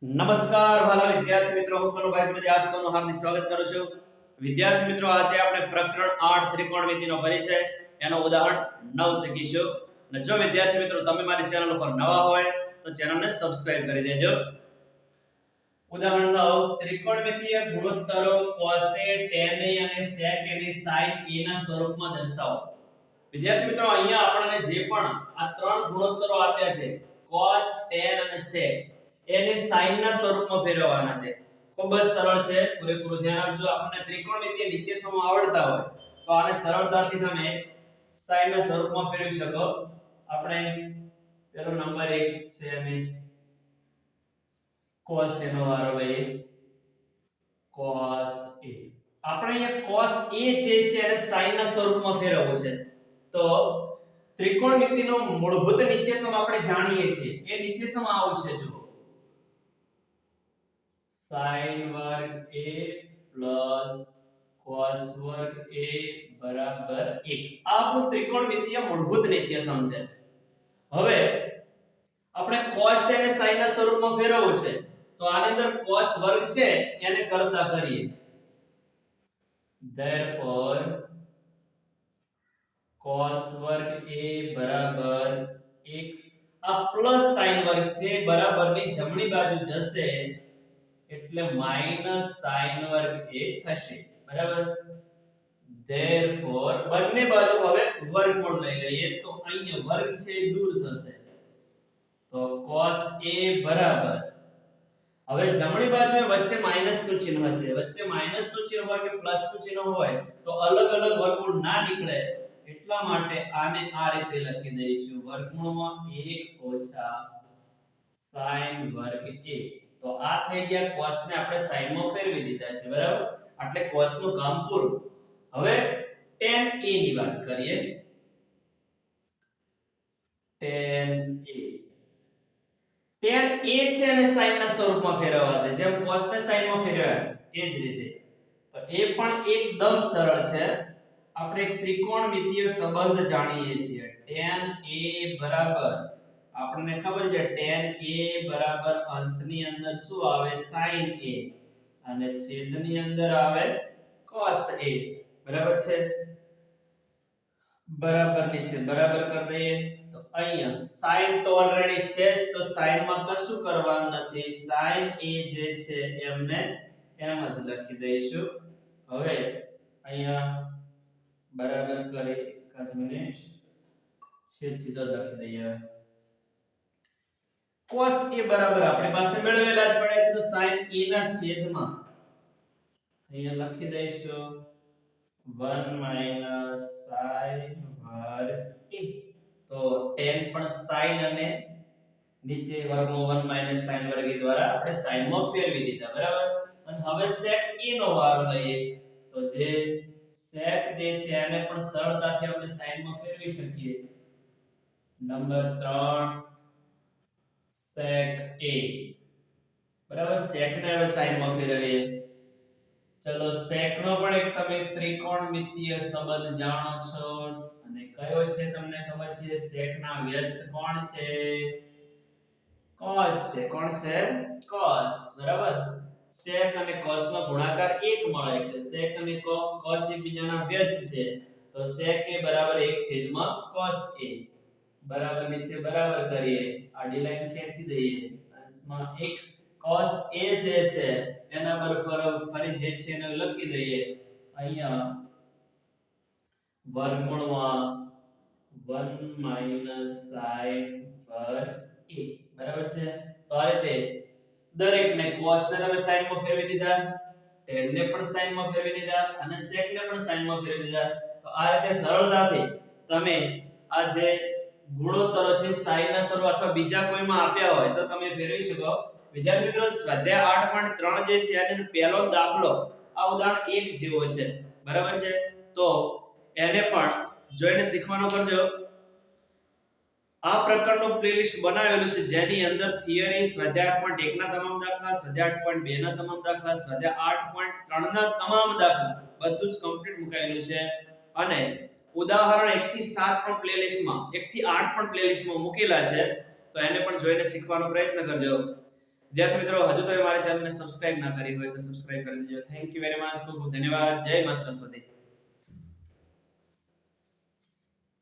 નમસ્કાર વાલા વિદ્યાર્થી મિત્રો, હું કનુભાઈ ગુરુજી આપ સૌનું હાર્દિક સ્વાગત કરું છું. વિદ્યાર્થી મિત્રો, આજે આપણે પ્રકરણ 8 ત્રિકોણમિતિનો પરિચય એનો ઉદાહરણ 9 શીખીશું. અને જો વિદ્યાર્થી મિત્રો તમે મારી ચેનલ ઉપર નવા હોય તો ચેનલને સબસ્ક્રાઇબ કરી દેજો. ઉદાહરણ 9 ત્રિકોણમિતિય ગુણોત્તરો cos A tan A અને sec A ની sin A ના સ્વરૂપમાં દર્શાવો. વિદ્યાર્થી મિત્રો, અહીંયા આપણને જે પણ આ ત્રણ ગુણોત્તરો આપ્યા છે cos tan અને sec એને sin ના સ્વરૂપમાં ફેરવવાના છે. ખૂબ જ સરળ છે, પૂરેપૂરું ધ્યાન આપજો. આપણને ત્રિકોણમિતિય નિત્યસમો આવડતા હોય તો આને સરળતાથી તમે sin ના સ્વરૂપમાં ફેરવી શકો. આપણે પેલો નંબર 1 છે અને cos A નો વારો લઈએ. cos A આપણે અહીંયા cos A જે છે એને sin ના સ્વરૂપમાં ફેરવવું છે. તો ત્રિકોણમિતિનો મૂળભૂત નિત્યસમ આપણે જાણીએ છીએ. એ નિત્યસમ આવું છે, જુઓ. sin વર્ગ A plus cos વર્ગ A બરાબર 1. આ આપણું ત્રિકોણમિતિય મૂળભૂત નિત્યસમ છે. હવે આપણે cos અને sin ના સ્વરૂપમાં ફેરવવું છે. તો આની અંદર cos વર્ગ છે એને કરતા કરીએ. therefore cos વર્ગ A બરાબર 1. આ પ્લસ sin વર્ગ છે બરાબરની જમણી બાજુ જશે એટલે માઈનસ sin વર્ગ A થશે. બરાબર. therefore બંને બાજુ હવે વર્ગમૂળ લઈ લઈએ તો અહીંયા વર્ગ છે દૂર થશે. તો cos A બરાબર, હવે જમણી બાજુએ વચ્ચે માઈનસ નું ચિહ્ન છે. વચ્ચે માઈનસ નું ચિહ્ન હોય કે પ્લસ નું ચિહ્ન હોય તો અલગ અલગ વર્ગમૂળ ના નીકળે, એટલા માટે આને આ રીતે લખી દઈશું. વર્ગમૂળમાં 1 ઓછા sin વર્ગ A. તો આ થઈ ગયા cos ને આપણે sin માં ફેરવી દીધા છે. બરાબર. એટલે cos નું કામ પૂરું. હવે tan A ની વાત કરીએ. tan A છે અને sin ના સ્વરૂપમાં ફેરવવા છે. જેમ cos ને sin માં ફેરવ્યા એ જ રીતે. તો એ પણ એકદમ સરળ છે. આપણે એક ત્રિકોણમિતિય સંબંધ જાણીએ છીએ. tan A બરાબર, આપણને ખબર છે tan A બરાબર અંશની અંદર શું આવે? sin A અને છેદની અંદર આવે cos A. બરાબર છે. બરાબર નીચે બરાબર કરી દઈએ. તો અહીંયા sin તો ઓલરેડી છે જ, તો sin માં કશું કરવાનું નથી. sin A જે છે એમને એમ જ લખી દઈશું. હવે અહીંયા બરાબર કરી 1 મિનિટ છેદ સીધો લખી દઈએ. cos A બરાબર આપણી પાસે મેળવેલા જ પડે છે, તો sin A ના છેદમાં અહીંયા લખી દઈશું 1 માઈનસ sin વર્ગ A. તો tan પણ sin અને નીચે વર્ગમૂળ 1 માઈનસ sin વર્ગ A દ્વારા આપણે sin માં ફેરવી દીધા. બરાબર. અને હવે sec A નો વારો લઈએ. તો જે sec જે છે એને પણ સરળતાથી આપણે sin માં ફેરવી શકીએ. Number 3 sec A. બરાબર. sec ને હવે sin માં ફેરવીએ. ચલો sec નો પણ એક તમે ત્રિકોણમિતિય સંબંધ જાણો છો, અને કયો છે તમને ખબર છે? sec ના વ્યસ્ત કોણ છે? cos છે. કોણ છે? cos. બરાબર. sec અને cos નો ગુણાકાર 1 મળે એટલે sec અને cos એકબીજાના વ્યસ્ત છે. તો sec A બરાબર 1/cos A. બરાબર નીચે બરાબર કરીએ. આડી લાઈન ખેંચી દઈએ. અંશમાં 1 cos A જે છે એના બરાબર ફરી જે છે એને લખી દઈએ. અહીંયા વર્ગમૂળમાં 1 માઈનસ sin વર્ગ A. બરાબર છે. તો આ રીતે દરેકને cos ને તમે sin માં ફેરવી દીધા, tan ને પણ sin માં ફેરવી દીધા અને sec ને પણ sin માં ફેરવી દીધા. તો આ રીતે સરળતાથી તમે આ જે ગુણોત્તરો છે sin ના સ્વરૂપ અથવા બીજા કોઈમાં આપ્યા હોય તો તમે ફેરવી શકો. વિદ્યાર્થી મિત્રો, સ્વાધ્યાય 8.3 જે છે એનો પહેલો દાખલો આ ઉદાહરણ 1 જેવો છે. બરાબર છે. તો એને પણ જોઈને શીખવાનો કરજો. આ પ્રકારનું પ્લેલિસ્ટ બનાવેલું છે જેની અંદર થિયરી, સ્વાધ્યાય 8.1 ના તમામ દાખલા, સ્વાધ્યાય 8.2 ના તમામ દાખલા, સ્વાધ્યાય 8.3 ના તમામ દાખલા બધું જ કમ્પ્લીટ મુકાયેલું છે. અને ઉદાહરણ 1 થી 7 પણ પ્લેલિસ્ટમાં, 1 થી 8 પણ પ્લેલિસ્ટમાં મૂકેલા છે. તો એને પણ જોઈને શીખવાનો પ્રયત્ન કરજો. વિદ્યાર્થી મિત્રો, હજુ તમે મારી ચેનલને સબસ્ક્રાઇબ ના કરી હોય તો સબસ્ક્રાઇબ કરી દેજો. Thank you very much. ખૂબ ખૂબ ધન્યવાદ. જય મા સરસ્વતી.